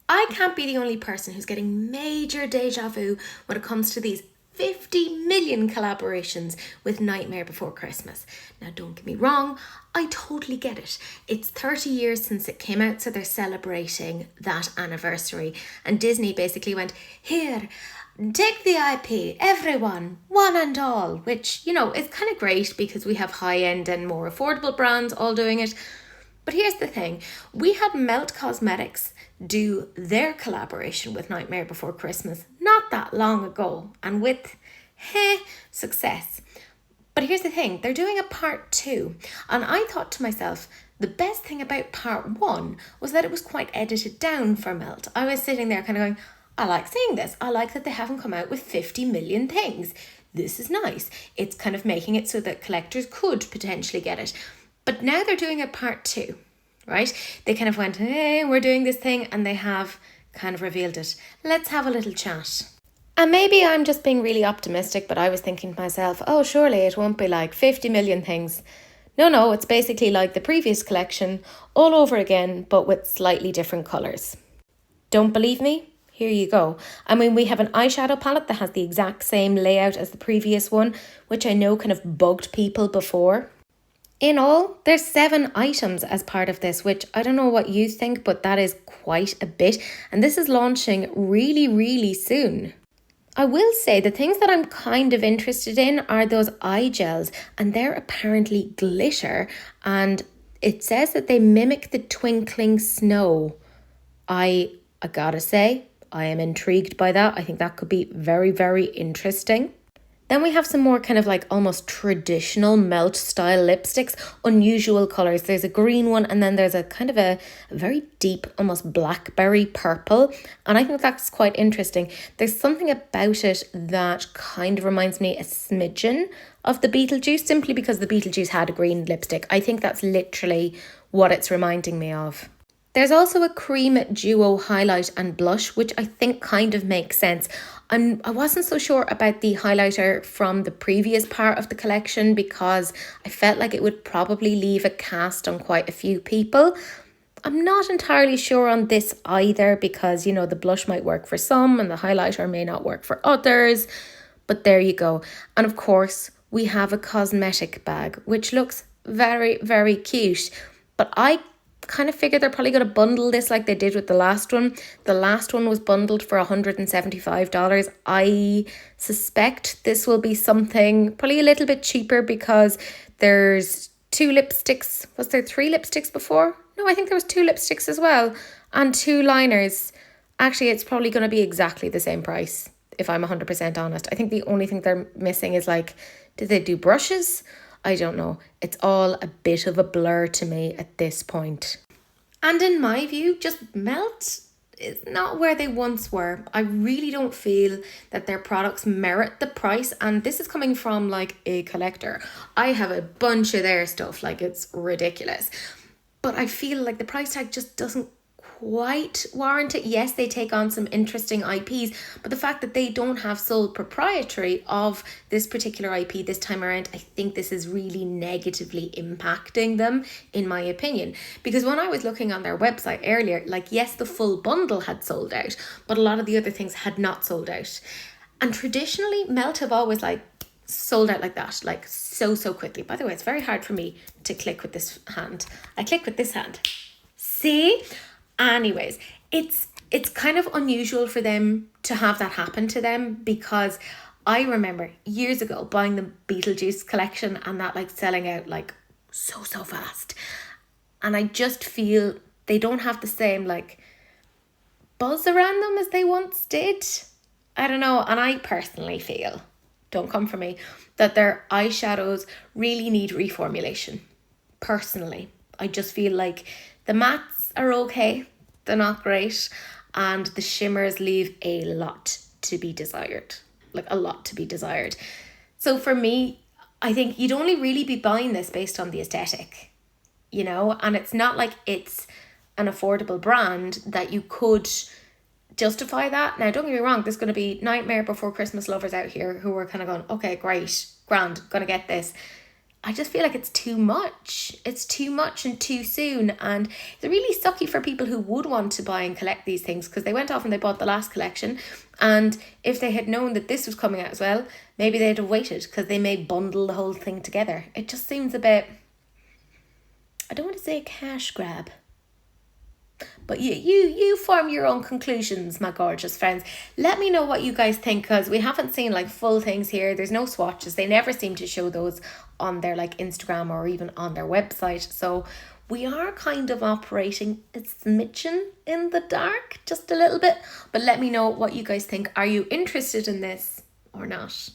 I can't be the only person who's getting major deja vu when it comes to these 50 million collaborations with Nightmare Before Christmas. Now, don't get me wrong, I totally get it. It's 30 years since it came out, so they're celebrating that anniversary. And Disney basically went, here, take the IP, everyone, one and all, which, is kind of great because we have high-end and more affordable brands all doing it. But here's the thing, we had Melt Cosmetics do their collaboration with Nightmare Before Christmas not that long ago, and with success. But here's the thing, they're doing a part 2, and I thought to myself, the best thing about part 1 was that it was quite edited down for Melt. I was sitting there kind of going, I like seeing this. I like that they haven't come out with 50 million things. This is nice. It's kind of making it so that collectors could potentially get it. But now they're doing a part 2, right? They kind of went, hey, we're doing this thing, and they have kind of revealed it. Let's have a little chat. And maybe I'm just being really optimistic, but I was thinking to myself, oh, surely it won't be like 50 million things. No, it's basically like the previous collection all over again, but with slightly different colours. Don't believe me? Here you go. I mean, we have an eyeshadow palette that has the exact same layout as the previous one, which I know kind of bugged people before. In all, there's 7 items as part of this, which I don't know what you think, but that is quite a bit. And this is launching really, really soon. I will say the things that I'm kind of interested in are those eye gels, and they're apparently glitter, and it says that they mimic the twinkling snow. I gotta say, I am intrigued by that. I think that could be very, very interesting. Then we have some more kind of like almost traditional Melt style lipsticks, unusual colours. There's a green one, and then there's a kind of a very deep, almost blackberry purple. And I think that's quite interesting. There's something about it that kind of reminds me a smidgen of the Beetlejuice, simply because the Beetlejuice had a green lipstick. I think that's literally what it's reminding me of. There's also a cream duo highlight and blush, which I think kind of makes sense. I wasn't so sure about the highlighter from the previous part of the collection because I felt like it would probably leave a cast on quite a few people. I'm not entirely sure on this either because, the blush might work for some and the highlighter may not work for others. But there you go. And of course, we have a cosmetic bag, which looks very, very cute. But I kind of figured they're probably going to bundle this like they did with the last one. The last one was bundled for $175. I suspect this will be something probably a little bit cheaper because there's 2 lipsticks. Was there 3 lipsticks before? No, I think there was 2 lipsticks as well, and 2 liners. Actually, it's probably going to be exactly the same price, if I'm 100% honest. I think the only thing they're missing is did they do brushes? I don't know. It's all a bit of a blur to me at this point. And in my view, just Melt is not where they once were. I really don't feel that their products merit the price. And this is coming from a collector. I have a bunch of their stuff. It's ridiculous. But I feel like the price tag just doesn't quite warrant it. Yes, they take on some interesting IPs, but the fact that they don't have sole proprietary of this particular IP this time around, I think this is really negatively impacting them, in my opinion. Because when I was looking on their website earlier, yes, the full bundle had sold out, but a lot of the other things had not sold out. And traditionally, Melt have always sold out like that, so quickly. By the way, it's very hard for me to click with this hand. I click with this hand. See? Anyways, it's kind of unusual for them to have that happen to them because I remember years ago buying the Beetlejuice collection and that selling out so fast. And I just feel they don't have the same buzz around them as they once did. I don't know. And I personally feel, don't come for me, that their eyeshadows really need reformulation. Personally, I just feel like the mattes are okay, they're not great, and the shimmers leave a lot to be desired, a lot to be desired. So for me, I think you'd only really be buying this based on the aesthetic, and it's not like it's an affordable brand that you could justify that. Now, don't get me wrong, there's going to be Nightmare Before Christmas lovers out here who are kind of going, okay, great, grand, gonna get this. I just feel like it's too much. It's too much and too soon. And it's really sucky for people who would want to buy and collect these things, because they went off and they bought the last collection. And if they had known that this was coming out as well, maybe they'd have waited, because they may bundle the whole thing together. It just seems a bit, I don't want to say a cash grab. But you form your own conclusions, my gorgeous friends. Let me know what you guys think, because we haven't seen like full things here. There's no swatches. They never seem to show those on their like Instagram or even on their website. So we are kind of operating a smidgen in the dark, just a little bit. But let me know what you guys think. Are you interested in this or not?